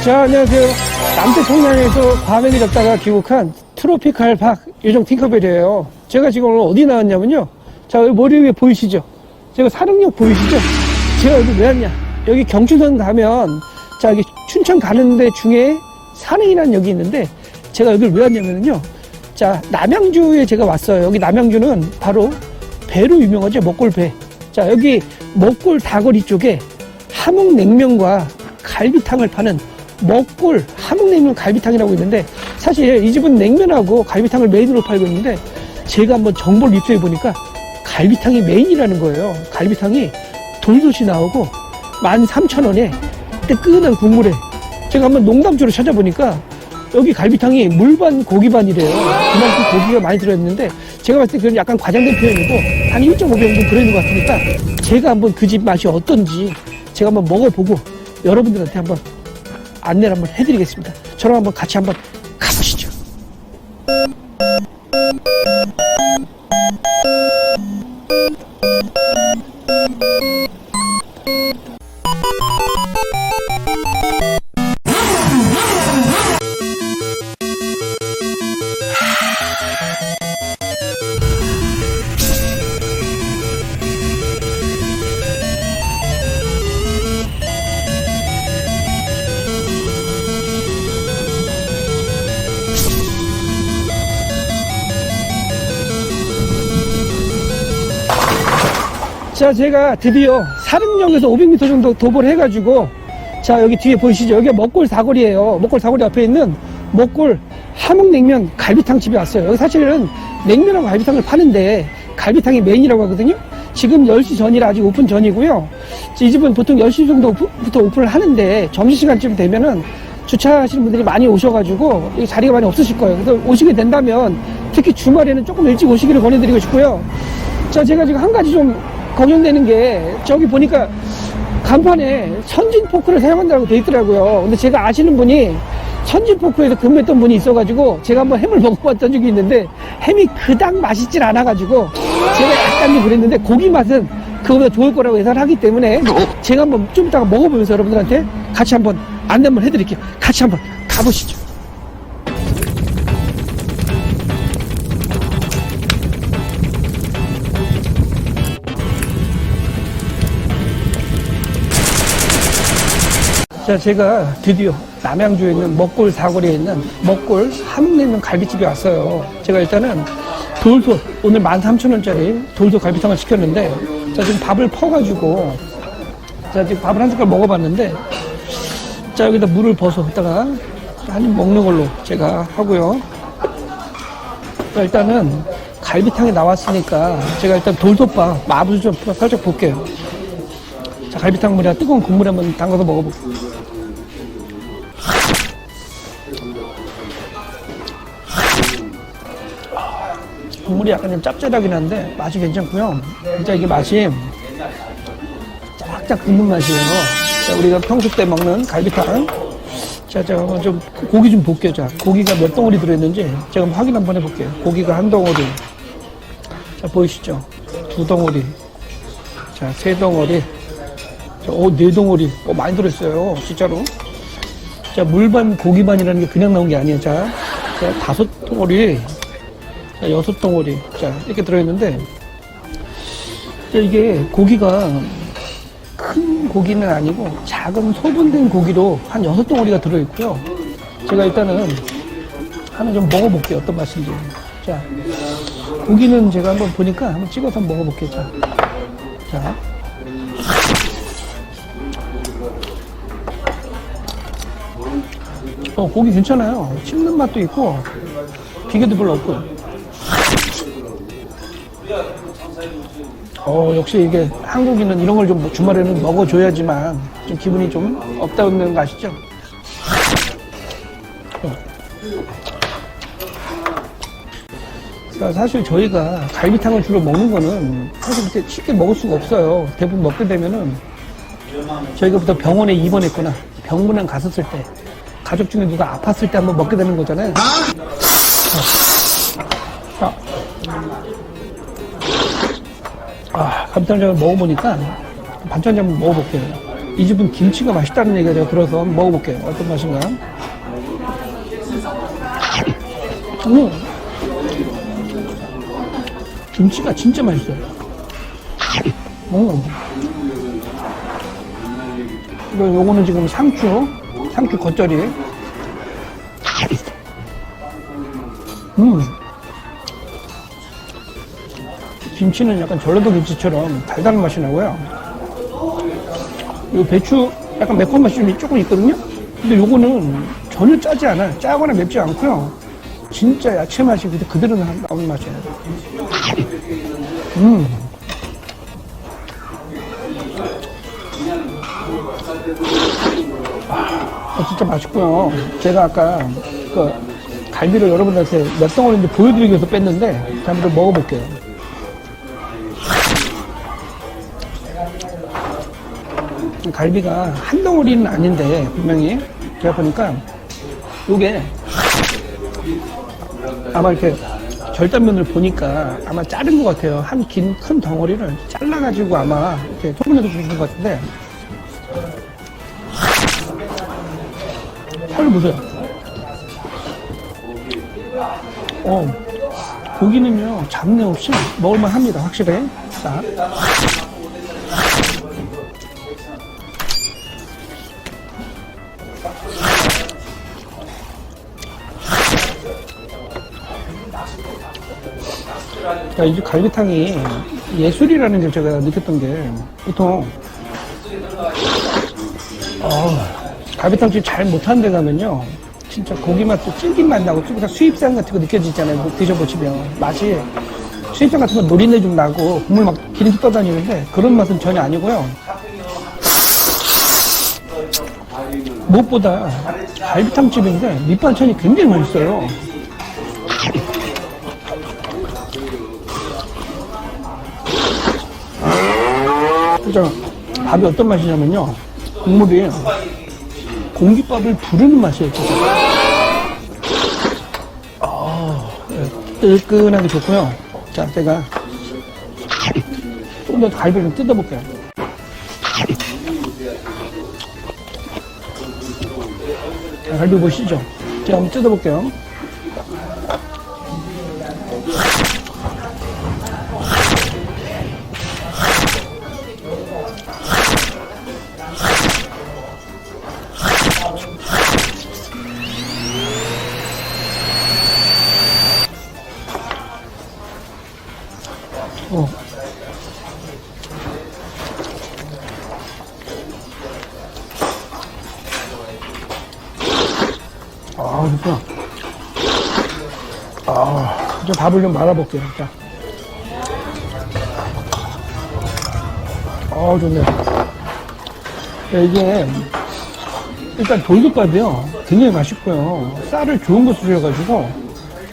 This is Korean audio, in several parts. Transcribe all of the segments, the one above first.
자, 안녕하세요. 남태평양에서 과메기 잡다가 귀국한 트로피칼 박 요정 팅커벨이에요. 제가 지금 오늘 어디 나왔냐면요. 자, 여기 머리 위에 보이시죠? 제가 사릉역 보이시죠? 제가 여기 왜 왔냐? 여기 경춘선 가면, 자, 여기 춘천 가는데 중에 사릉이라는 역이 있는데, 제가 여기를 왜 왔냐면요. 자, 남양주에 제가 왔어요. 여기 남양주는 바로 배로 유명하죠. 먹골배. 자, 여기 먹골 다거리 쪽에 함흥냉면과 갈비탕을 파는 먹골 함흥냉면 갈비탕이라고 있는데, 사실 이 집은 냉면하고 갈비탕을 메인으로 팔고 있는데, 제가 한번 정보를 입수해 보니까 갈비탕이 메인이라는 거예요. 갈비탕이 돌솥이 나오고 13,000원에 뜨끈한 국물에, 제가 한번 농담조로 찾아보니까 여기 갈비탕이 물반 고기반이래요. 그만큼 고기가 많이 들어있는데, 제가 봤을 때 그건 약간 과장된 표현이고 한 1.5배 정도 들어있는 것 같으니까 제가 한번 그 집 맛이 어떤지 제가 한번 먹어보고 여러분들한테 한번 안내를 한번 해드리겠습니다. 저랑 한번 같이 한번 가보시죠. 자, 제가 드디어 사릉역에서 500m 정도 도보를 해가지고, 자, 여기 뒤에 보이시죠? 여기가 먹골 사거리예요. 먹골 사거리 앞에 있는 먹골 함흥냉면 갈비탕 집에 왔어요. 여기 사실은 냉면하고 갈비탕을 파는데 갈비탕이 메인이라고 하거든요. 지금 10시 전이라 아직 오픈 전이고요. 이 집은 보통 10시 정도부터 오픈을 하는데 점심시간쯤 되면은 주차하시는 분들이 많이 오셔가지고 이 자리가 많이 없으실 거예요. 그래서 오시게 된다면 특히 주말에는 조금 일찍 오시기를 권해드리고 싶고요. 자, 제가 지금 한 가지 좀 걱정되는 게, 저기 보니까 간판에 선진 포크를 사용한다고 돼 있더라고요. 근데 제가 아시는 분이 선진 포크에서 근무했던 분이 있어가지고 제가 한번 햄을 먹어봤던 적이 있는데 햄이 그닥 맛있질 않아가지고 제가 약간 좀 그랬는데, 고기 맛은 그거보다 좋을 거라고 예상을 하기 때문에 제가 한번 좀 이따가 먹어보면서 여러분들한테 같이 한번 안내 한번 해드릴게요. 같이 한번 가보시죠. 자, 제가 드디어 남양주에 있는 먹골 사거리에 있는 먹골 함흥냉면 갈비집에 왔어요. 제가 일단은 돌솥, 오늘 13,000원짜리 돌솥 갈비탕을 시켰는데, 자, 지금 밥을 퍼가지고, 자, 지금 밥을 한 숟갈 먹어봤는데, 자, 여기다 물을 벗어다가 한 입 먹는 걸로 제가 하고요. 자, 일단은 갈비탕이 나왔으니까 제가 일단 돌솥밥 맛을 좀 살짝 볼게요. 자, 갈비탕 물이랑 뜨거운 국물에 한번 담가서 먹어볼게요. 국물이 약간 좀 짭짤하긴 한데 맛이 괜찮고요. 진짜 이게 맛이 쫙쫙 굽는 맛이에요. 자, 우리가 평소 때 먹는 갈비탕. 자, 제가 좀 고기 좀 볼게요. 자, 고기가 몇 덩어리 들어있는지 제가 한번 확인 한번 해볼게요. 고기가 한 덩어리. 자, 보이시죠? 두 덩어리. 자, 세 덩어리. 자, 네 덩어리. 많이 들어있어요. 진짜로. 자, 물반 고기반이라는 게 그냥 나온 게 아니에요. 자, 5덩어리. 자, 6덩어리. 자, 이렇게 들어있는데, 자, 이게 고기가 큰 고기는 아니고 작은 소분된 고기로 한 6덩어리가 들어있고요. 제가 일단은 하나 좀 먹어볼게요. 어떤 맛인지. 자, 고기는 제가 한번 보니까 한번 찍어서 한번 먹어볼게요. 자, 자. 고기 괜찮아요. 씹는 맛도 있고, 비계도 별로 없고요. 역시 이게 한국인은 이런 걸 좀 주말에는 먹어줘야지만 좀 기분이 좀 업다운되는 거 아시죠? 사실 저희가 갈비탕을 주로 먹는 거는 사실 그렇게 쉽게 먹을 수가 없어요. 대부분 먹게 되면은 저희가 부터 병원에 입원했거나 병문안 갔었을 때, 가족 중에 누가 아팠을 때 한번 먹게 되는 거잖아요. 자, 갈비탕을 먹어보니까 반찬 좀 먹어볼게요. 이 집은 김치가 맛있다는 얘기가 제가 들어서 한번 먹어볼게요. 어떤 맛인가. 김치가 진짜 맛있어요. 요거는 지금 상추 겉절이. 김치는 약간 전라도 김치처럼 달달한 맛이 나고요. 요 배추 약간 매콤한 맛이 조금 있거든요. 근데 요거는 전혀 짜지 않아요. 짜거나 맵지 않고요. 진짜 야채 맛이 그대로 나오는 맛이에요. 진짜 맛있고요. 제가 아까 그 갈비를 여러분들한테 몇 덩어리인지 보여드리기 위해서 뺐는데 한번 먹어볼게요. 갈비가 한 덩어리는 아닌데 분명히 제가 보니까 요게 아마 이렇게 절단면을 보니까 아마 자른 것 같아요. 한 큰 덩어리를 잘라가지고 아마 이렇게 소분해서 주신 것 같은데 살을 보세요. 고기는요 잡내 없이 먹을만 합니다. 확실해. 자. 이 집 갈비탕이 예술이라는 걸 제가 느꼈던 게 보통 갈비탕집 잘 못하는 데 가면요 진짜 고기 맛도 질긴 맛 나고 좀 수입산 같은 거 느껴지잖아요. 드셔보시면 맛이 수입산 같은 건 노린내 좀 나고 국물 막 기름기 떠다니는데 그런 맛은 전혀 아니고요. 무엇보다 갈비탕집인데 밑반찬이 굉장히 맛있어요. 진짜 밥이 어떤 맛이냐면요 국물이 공깃밥을 부르는 맛이에요. 뜨끈하게 좋고요. 자, 제가 조금 더 갈비를 좀 뜯어볼게요. 자, 갈비 보시죠. 제가 한번 뜯어볼게요. 진짜. 이제 밥을 좀 말아볼게요. 자. 좋네요. 이게, 일단 돌솥밥이요. 굉장히 맛있고요. 쌀을 좋은 거 쓰셔가지고,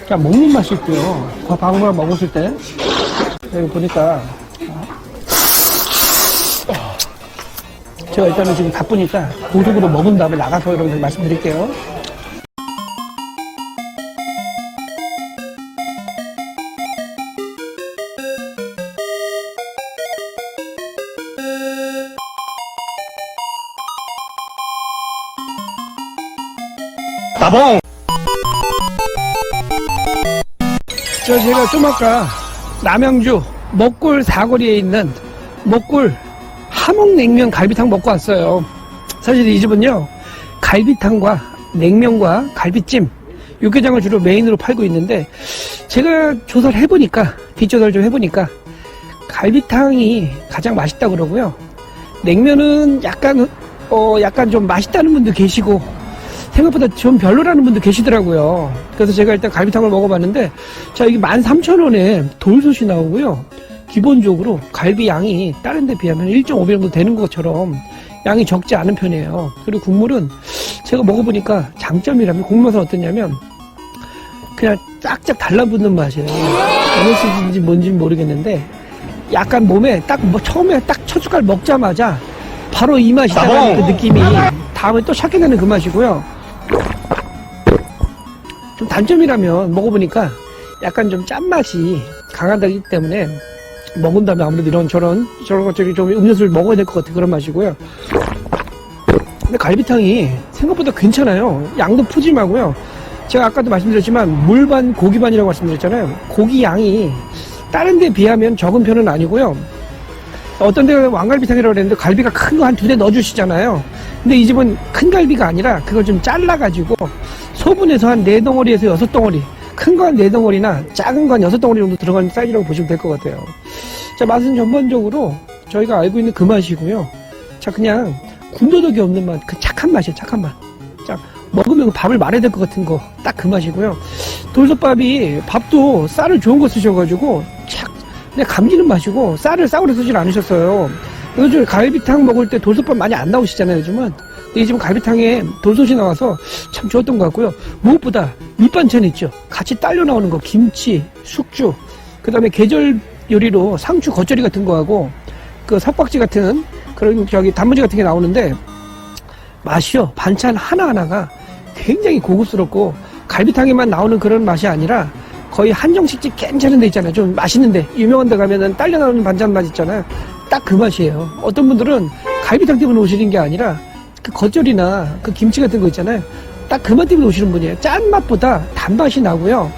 그냥 먹는 맛이 있고요. 밥을 먹었을 때. 여기 보니까, 제가 일단은 지금 바쁘니까 고속으로 먹은 다음에 나가서 여러분들 말씀드릴게요. 나봉! 제가 좀 아까 남양주 먹골 사거리에 있는 먹골 함흥냉면 갈비탕 먹고 왔어요. 사실 이 집은요 갈비탕과 냉면과 갈비찜 육개장을 주로 메인으로 팔고 있는데 제가 조사를 해보니까 뒷조사를 좀 해보니까 갈비탕이 가장 맛있다 그러고요. 냉면은 약간 좀 맛있다는 분도 계시고 생각보다 좀 별로라는 분도 계시더라고요. 그래서 제가 일단 갈비탕을 먹어봤는데 자 여기 13,000원에 돌솥이 나오고요. 기본적으로 갈비 양이 다른 데 비하면 1.5배 정도 되는 것처럼 양이 적지 않은 편이에요. 그리고 국물은 제가 먹어보니까 장점이라면 국물 맛은 어떠냐면 그냥 쫙쫙 달라붙는 맛이에요. 어느 수준인지 뭔지 모르겠는데 약간 몸에 처음에 딱 첫 숟갈 먹자마자 바로 이 맛이 나는 그 느낌이 다음에 또 찾게 되는 그 맛이고요. 좀 단점이라면 먹어보니까 약간 좀 짠맛이 강하다기 때문에 먹은 다음에 아무래도 저런 것들이 좀 음료수를 먹어야 될 것 같은 그런 맛이고요. 근데 갈비탕이 생각보다 괜찮아요. 양도 푸짐하고요. 제가 아까도 말씀드렸지만 물반 고기반이라고 말씀드렸잖아요. 고기 양이 다른 데 비하면 적은 편은 아니고요. 어떤 데는 왕갈비탕이라고 그랬는데 갈비가 큰 거 한 2대 넣어주시잖아요. 근데 이 집은 큰 갈비가 아니라 그걸 좀 잘라가지고 소분해서 한 4덩어리에서 6덩어리, 큰 거 한 4덩어리나 작은 거 한 6덩어리 정도 들어가는 사이즈라고 보시면 될 것 같아요. 자, 맛은 전반적으로 저희가 알고 있는 그 맛이고요. 자, 그냥 군더더기 없는 맛, 그 착한 맛이에요, 착한 맛. 자, 먹으면 밥을 말아야 될 것 같은 거, 딱 그 맛이고요. 돌솥밥이 밥도 쌀을 좋은 거 쓰셔가지고 착 그냥 감기는 맛이고 쌀을 싸구려 쓰질 않으셨어요. 요즘 갈비탕 먹을 때 돌솥밥 많이 안 나오시잖아요, 요즘은. 근데 이 집은 갈비탕에 돌솥이 나와서 참 좋았던 것 같고요. 무엇보다 밑반찬 있죠. 같이 딸려 나오는 거, 김치, 숙주, 그 다음에 계절 요리로 상추 겉절이 같은 거하고 그 석박지 같은 그런 단무지 같은 게 나오는데 맛이요. 반찬 하나하나가 굉장히 고급스럽고 갈비탕에만 나오는 그런 맛이 아니라 거의 한정식집 괜찮은 데 있잖아요. 좀 맛있는데 유명한 데 가면은 딸려 나오는 반찬 맛 있잖아요. 딱 그 맛이에요. 어떤 분들은 갈비탕 때문에 오시는 게 아니라 그 겉절이나 그 김치 같은 거 있잖아요. 딱 그 맛 때문에 오시는 분이에요. 짠 맛보다 단맛이 나고요.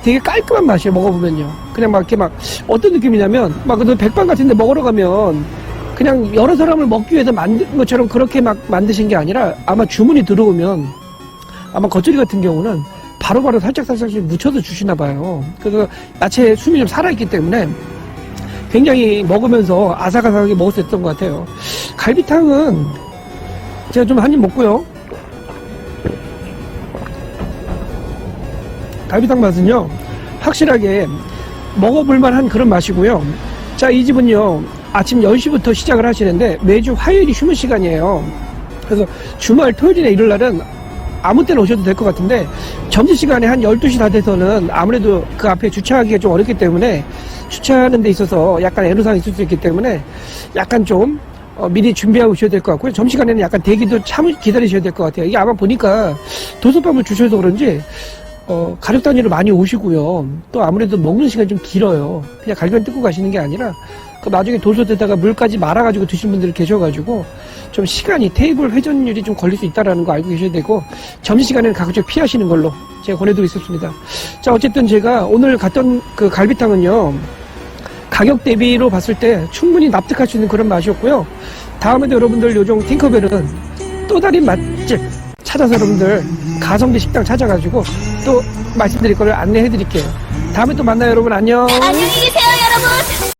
되게 깔끔한 맛이에요. 먹어보면요. 그냥 막 이렇게 막 어떤 느낌이냐면 막 그 백반 같은 데 먹으러 가면 그냥 여러 사람을 먹기 위해서 만든 것처럼 그렇게 막 만드신 게 아니라 아마 주문이 들어오면 아마 겉절이 같은 경우는 바로바로 살짝살짝씩 묻혀서 주시나 봐요. 그래서 야채 숨이 좀 살아있기 때문에 굉장히 먹으면서 아삭아삭하게 먹을 수 있었던 것 같아요. 갈비탕은 제가 좀 한 입 먹고요. 갈비탕 맛은요, 확실하게 먹어볼 만한 그런 맛이고요. 자, 이 집은요, 아침 10시부터 시작을 하시는데 매주 화요일이 쉬는 시간이에요. 그래서 주말 토요일이나 일요일 날은 아무 때나 오셔도 될 것 같은데 점심시간에 한 12시 다 돼서는 아무래도 그 앞에 주차하기가 좀 어렵기 때문에 주차하는 데 있어서 약간 애로사항이 있을 수 있기 때문에 약간 좀 미리 준비하고 오셔야 될 것 같고요. 점심시간에는 약간 대기도 기다리셔야 될 것 같아요. 이게 아마 보니까 도솥밥을 주셔서 그런지 가족 단위로 많이 오시고요. 또 아무래도 먹는 시간이 좀 길어요. 그냥 갈비만 뜯고 가시는 게 아니라 그 나중에 돌솥에다가 물까지 말아가지고 드시는 분들이 계셔가지고 좀 시간이 테이블 회전율이 좀 걸릴 수 있다는 거 알고 계셔야 되고 점심시간에는 가급적 피하시는 걸로 제가 권해드리고 있었습니다. 자, 어쨌든 제가 오늘 갔던 그 갈비탕은요, 가격 대비로 봤을 때 충분히 납득할 수 있는 그런 맛이었고요. 다음에도 여러분들 요정 팅커벨은 또 다른 맛집 찾아서 여러분들 가성비 식당 찾아가지고 또 말씀드릴 거를 안내해 드릴게요. 다음에 또 만나요, 여러분. 안녕. 안녕히 계세요, 여러분.